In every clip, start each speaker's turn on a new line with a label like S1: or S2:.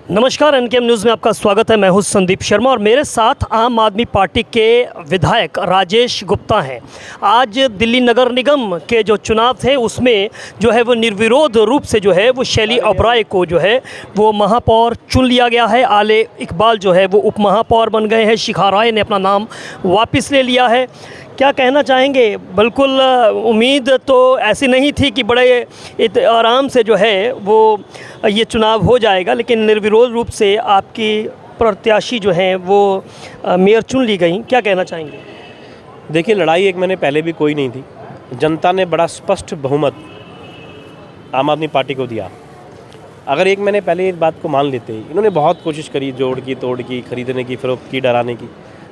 S1: नमस्कार, एनकेएम न्यूज़ में आपका स्वागत है। मैं हूं संदीप शर्मा और मेरे साथ आम आदमी पार्टी के विधायक राजेश गुप्ता हैं। आज दिल्ली नगर निगम के जो चुनाव थे उसमें जो है वो निर्विरोध रूप से जो है वो शैली ओबराय को जो है वो महापौर चुन लिया गया है। आले इकबाल जो है वो उप महापौर बन गए हैं। शिखा राय ने अपना नाम वापस ले लिया है। क्या कहना चाहेंगे? बिल्कुल उम्मीद तो ऐसी नहीं थी कि बड़े आराम से जो है वो ये चुनाव हो जाएगा, लेकिन निर्विरोध रूप से आपकी प्रत्याशी जो हैं वो मेयर चुन ली गई। क्या कहना चाहेंगे?
S2: देखिए, लड़ाई एक मैंने पहले भी कोई नहीं थी। जनता ने बड़ा स्पष्ट बहुमत आम आदमी पार्टी को दिया। अगर एक मैंने पहले इस बात को मान लेते, इन्होंने बहुत कोशिश करी, जोड़ की तोड़ की, खरीदने की, फरोख्त की, डराने की,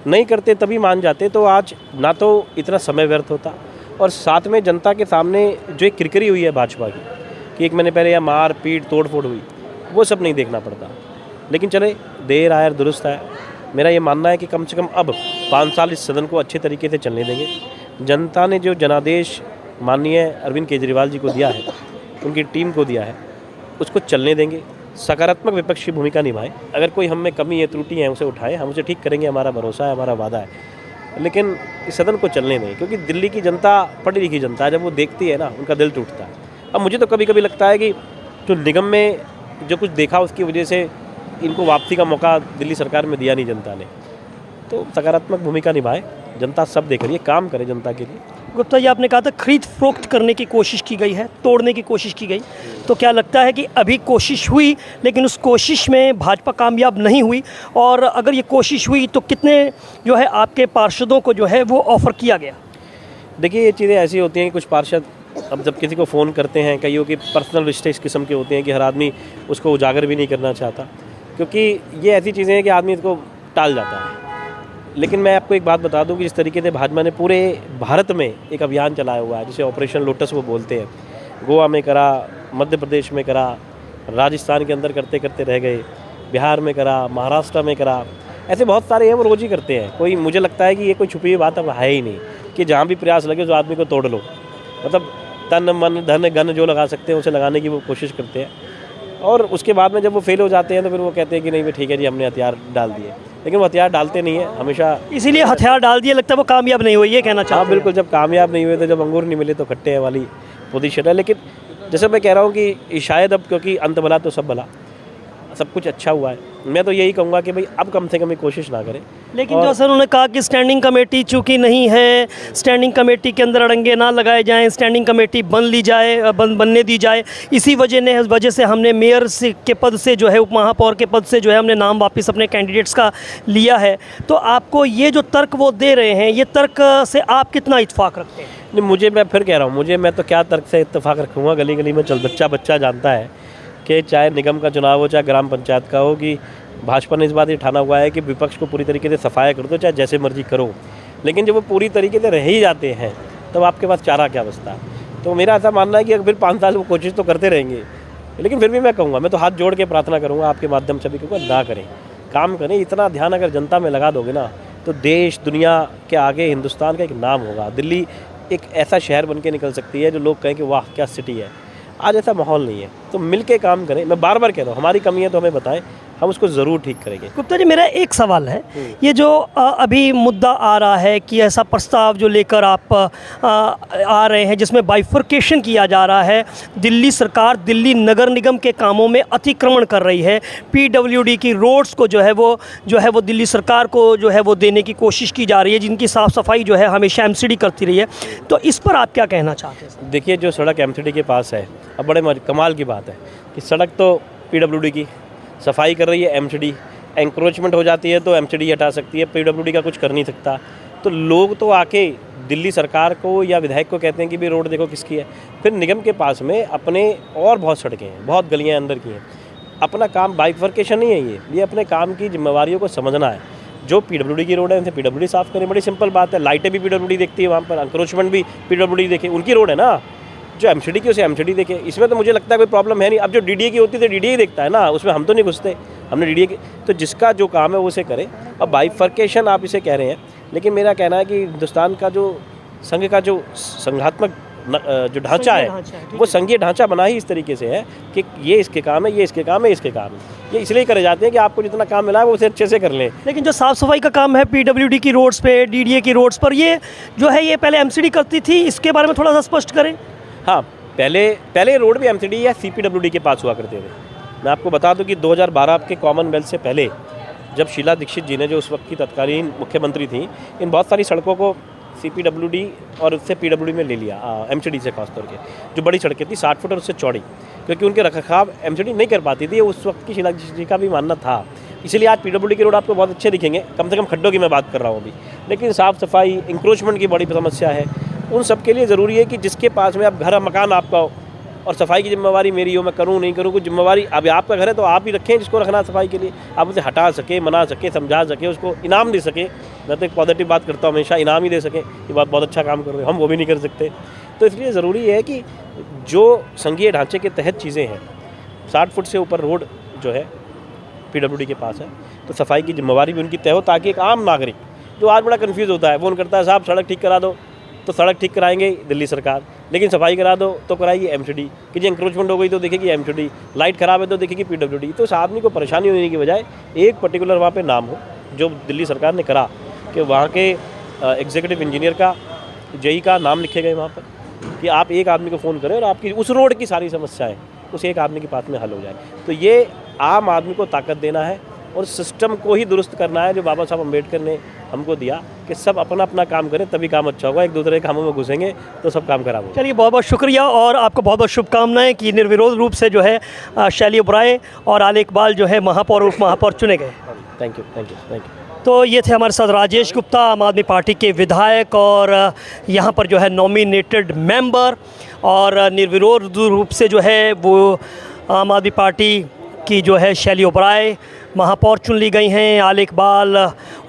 S2: नहीं करते तभी मान जाते तो आज ना तो इतना समय व्यर्थ होता और साथ में जनता के सामने जो एक किरकिरी हुई है भाजपा की कि एक महीने पहले या मार पीट तोड़ फोड़ हुई, वो सब नहीं देखना पड़ता। लेकिन चले, देर आया दुरुस्त आया। मेरा ये मानना है कि कम से कम अब 5 साल इस सदन को अच्छे तरीके से चलने देंगे। जनता ने जो जनादेश माननीय अरविंद केजरीवाल जी को दिया है, उनकी टीम को दिया है, उसको चलने देंगे। सकारात्मक विपक्ष की भूमिका निभाएं। अगर कोई हम में कमी है, त्रुटि है, उसे उठाएं, हम उसे ठीक करेंगे। हमारा भरोसा है, हमारा वादा है। लेकिन इस सदन को चलने दें, क्योंकि दिल्ली की जनता पढ़ी लिखी जनता है। जब वो देखती है ना, उनका दिल टूटता है। अब मुझे तो कभी कभी लगता है कि जो निगम में जो कुछ देखा उसकी वजह से इनको वापसी का मौका दिल्ली सरकार में दिया नहीं जनता ने। तो सकारात्मक भूमिका निभाए। जनता सब देख रही है, काम करे जनता के लिए।
S1: गुप्ता जी, आपने कहा था खरीद फरोख्त करने की कोशिश की गई है, तोड़ने की कोशिश की गई, तो क्या लगता है कि अभी कोशिश हुई लेकिन उस कोशिश में भाजपा कामयाब नहीं हुई? और अगर ये कोशिश हुई तो कितने जो है आपके पार्षदों को जो है वो ऑफ़र किया गया?
S2: देखिए, ये चीज़ें ऐसी होती हैं कि कुछ पार्षद अब जब किसी को फ़ोन करते हैं, कईयों के पर्सनल रिश्ते इस किस्म के होते हैं कि हर आदमी उसको उजागर भी नहीं करना चाहता, क्योंकि ये ऐसी चीज़ें हैं कि आदमी इसको टाल जाता है। लेकिन मैं आपको एक बात बता दूं कि जिस तरीके से भाजपा ने पूरे भारत में एक अभियान चलाया हुआ है, जिसे ऑपरेशन लोटस वो बोलते हैं, गोवा में करा, मध्य प्रदेश में करा, राजस्थान के अंदर करते करते रह गए, बिहार में करा, महाराष्ट्र में करा, ऐसे बहुत सारे हैं वो रोज़ ही करते हैं। कोई, मुझे लगता है कि ये कोई छुपी हुई बात अब है ही नहीं कि जहाँ भी प्रयास लगे उस आदमी को तोड़ लो। मतलब तन मन धन गन जो लगा सकते हैं उसे लगाने की वो कोशिश करते हैं। और उसके बाद में जब वो फेल हो जाते हैं तो फिर वो कहते हैं कि नहीं, ठीक है जी, हमने हथियार डाल दिए। लेकिन वो हथियार डालते नहीं है हमेशा।
S1: इसीलिए हथियार डाल दिए, लगता है वो कामयाब नहीं हुई, ये कहना चाहते हैं?
S2: हाँ बिल्कुल, जब कामयाब नहीं हुए तो जब अंगूर नहीं मिले तो खट्टे हैं वाली पोजीशन है। लेकिन जैसे मैं कह रहा हूँ कि शायद अब, क्योंकि अंत भला तो सब भला, सब कुछ अच्छा हुआ है, मैं तो यही कहूँगा कि भाई अब कम से कम ये कोशिश ना करें।
S1: लेकिन जो सर उन्होंने कहा कि स्टैंडिंग कमेटी चूँकि नहीं है, स्टैंडिंग कमेटी के अंदर अड़ंगे ना लगाए जाएं, स्टैंडिंग कमेटी बन ली जाए, बनने दी जाए, इसी वजह से हमने मेयर के पद से जो है, उप महापौर के पद से जो है हमने नाम वापस अपने कैंडिडेट्स का लिया है। तो आपको ये जो तर्क वो दे रहे हैं, ये तर्क से आप कितना इत्तेफाक रखते हैं?
S2: नहीं, मैं फिर कह रहा हूँ, मैं तो क्या तर्क से इत्तेफाक रखूँगा। गली गली में बच्चा जानता है कि चाहे निगम का चुनाव हो, चाहे ग्राम पंचायत का हो, कि भाजपा ने इस बात ये ठाना हुआ है कि विपक्ष को पूरी तरीके से सफाया कर दो, चाहे जैसे मर्जी करो। लेकिन जब वो पूरी तरीके से रह ही जाते हैं तब आपके पास चारा क्या बचता है? तो मेरा ऐसा मानना है कि अगर फिर 5 साल वो कोशिश तो करते रहेंगे। लेकिन फिर भी मैं कहूँगा, मैं तो हाथ जोड़ के प्रार्थना करूँगा आपके माध्यम से भी, क्योंकि ना करें, काम करें। इतना ध्यान अगर जनता में लगा दोगे ना, तो देश दुनिया के आगे हिंदुस्तान का एक नाम होगा। दिल्ली एक ऐसा शहर बन के निकल सकती है जो लोग कहें कि वाह क्या सिटी है। आज ऐसा माहौल नहीं है, तो मिलके काम करें। मैं बार बार कह रहा हूँ, हमारी कमी है तो हमें बताएं, हम उसको ज़रूर ठीक करेंगे।
S1: गुप्ता जी, मेरा एक सवाल है, ये जो अभी मुद्दा आ रहा है कि ऐसा प्रस्ताव जो लेकर आप आ रहे हैं जिसमें बाइफर्केशन किया जा रहा है, दिल्ली सरकार दिल्ली नगर निगम के कामों में अतिक्रमण कर रही है, पीडब्ल्यूडी की रोड्स को जो है वो दिल्ली सरकार को जो है वो देने की कोशिश की जा रही है, जिनकी साफ़ सफाई जो है हमेशा एमसीडी करती रही है। तो इस पर आप क्या कहना चाहते हैं?
S2: देखिए, जो सड़क एमसीडी के पास है, अब बड़े कमाल की बात है कि सड़क तो पीडब्ल्यूडी की सफाई कर रही है, एमसीडी एंक्रोचमेंट हो जाती है तो एमसीडी हटा सकती है, पीडब्ल्यूडी का कुछ कर नहीं सकता। तो लोग तो आके दिल्ली सरकार को या विधायक को कहते हैं कि भाई रोड देखो किसकी है। फिर निगम के पास में अपने और बहुत सड़कें हैं, बहुत गलियां अंदर की हैं। अपना काम बाइफर्केशन नहीं है, ये अपने काम की जिम्मेवारियों को समझना है। जो पीडब्ल्यूडी की रोड है उनसे पीडब्ल्यूडी साफ़ करें, बड़ी सिंपल बात है। लाइटें भी पीडब्ल्यूडी देखती है, वहाँ पर एंक्रोचमेंट भी पीडब्ल्यूडी देखे, उनकी रोड है ना। जो एमसीडी की उसे एमसीडी देखे, इसमें तो मुझे लगता है कोई प्रॉब्लम है नहीं। अब जो डीडीए की होती है तो डीडीए ही देखता है ना, उसमें हम तो नहीं घुसते, हमने डीडीए की। तो जिसका जो काम है वो उसे करे। अब बाइफर्केशन आप इसे कह रहे हैं, लेकिन मेरा कहना है कि हिंदुस्तान का जो संघ का जो संघात्मक जो ढांचा है वो संघीय ढांचा बना ही इस तरीके से है कि ये इसके काम है, ये इसके काम है, इसके काम है। ये इसलिए करे जाते हैं कि आपको जितना काम मिला है वो उसे अच्छे से कर लें।
S1: लेकिन जो साफ़ सफाई का काम है पीडब्ल्यूडी की रोड्स पे, डीडीए की रोड्स पर, ये जो है ये पहले एमसीडी करती थी, इसके बारे में थोड़ा सा स्पष्ट करें।
S2: हाँ, पहले रोड भी एमसीडी या सीपीडब्ल्यूडी के पास हुआ करते थे। मैं आपको बता दूं कि 2012 के कॉमनवेल्थ से पहले जब शीला दीक्षित जी ने, जो उस वक्त की तत्कालीन मुख्यमंत्री थी, इन बहुत सारी सड़कों को सीपीडब्ल्यूडी और उससे पीडब्ल्यूडी में ले लिया, एमसीडी से खासतौर के। जो बड़ी सड़कें थी 60 फुट और उससे चौड़ी, क्योंकि उनके रखरखाव एमसीडी नहीं कर पाती थी, उस वक्त की शीला दीक्षित जी का भी मानना था। इसलिए आज पीडब्ल्यूडी के रोड आपको बहुत अच्छे दिखेंगे, कम से कम खड्डों की मैं बात कर रहा हूँ अभी। लेकिन साफ़ सफाई, इंक्रोचमेंट की बड़ी समस्या है। उन सब के लिए ज़रूरी है कि जिसके पास में अब घर मकान आपका हो और सफाई की जिम्मेवारी मेरी हो, मैं करूँ नहीं करूँ, कुछ जिम्मेवारी अब आपका घर है तो आप ही रखें जिसको रखना है सफाई के लिए। आप उसे हटा सके, मना सके, समझा सके, उसको इनाम दे सके। मैं तो एक पॉजिटिव बात करता हूँ हमेशा, इनाम ही दे सके, ये बात बहुत अच्छा काम कर रहे हो, हम वो भी नहीं कर सकते। तो इसलिए ज़रूरी है कि जो संघीय ढांचे के तहत चीज़ें हैं, 60 फुट से ऊपर रोड जो है पीडब्ल्यूडी के पास है, तो सफाई की जिम्मेवारी भी उनकी तय हो, ताकि एक आम नागरिक जो आज बड़ा कन्फ्यूज़ होता है, फ़ोन करता है साहब सड़क ठीक करा दो, तो सड़क ठीक कराएंगे दिल्ली सरकार, लेकिन सफाई करा दो तो कराएगी एमसीडी, कि जी इंक्रोचमेंट हो गई तो देखेगी एमसीडी, लाइट ख़राब है तो देखेगी पीडब्ल्यूडी। तो उस आदमी को परेशानी होने की बजाय एक पर्टिकुलर वहाँ पे नाम हो, जो दिल्ली सरकार ने करा कि वहाँ के एग्जीक्यूटिव इंजीनियर का, जेई का नाम लिखे गए वहाँ पर, कि आप एक आदमी को फ़ोन करें और आपकी उस रोड की सारी समस्याएँ उस एक आदमी के पास में हल हो जाए। तो ये आम आदमी को ताकत देना है और सिस्टम को ही दुरुस्त करना है, जो बाबा साहब अम्बेडकर ने हमको दिया कि सब अपना अपना काम करें तभी काम अच्छा होगा। एक दूसरे के कामों में घुसेंगे तो सब काम खराब होगा।
S1: चलिए, बहुत बहुत शुक्रिया और आपको बहुत बहुत शुभकामनाएं कि निर्विरोध रूप से जो है शैली ओबराय और आले इकबाल जो है महापौर उप महापौर चुने गए।
S2: Thank you, thank you, thank you.
S1: तो ये थे हमारे साथ राजेश गुप्ता, आम आदमी पार्टी के विधायक और यहाँ पर जो है नॉमिनेटेड मेंबर, और निर्विरोध रूप से जो है वो आम आदमी पार्टी की जो है शैली ओबराय महापौर चुन ली गई हैं, आले इकबाल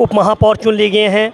S1: उप महापौर चुन लिए गए हैं।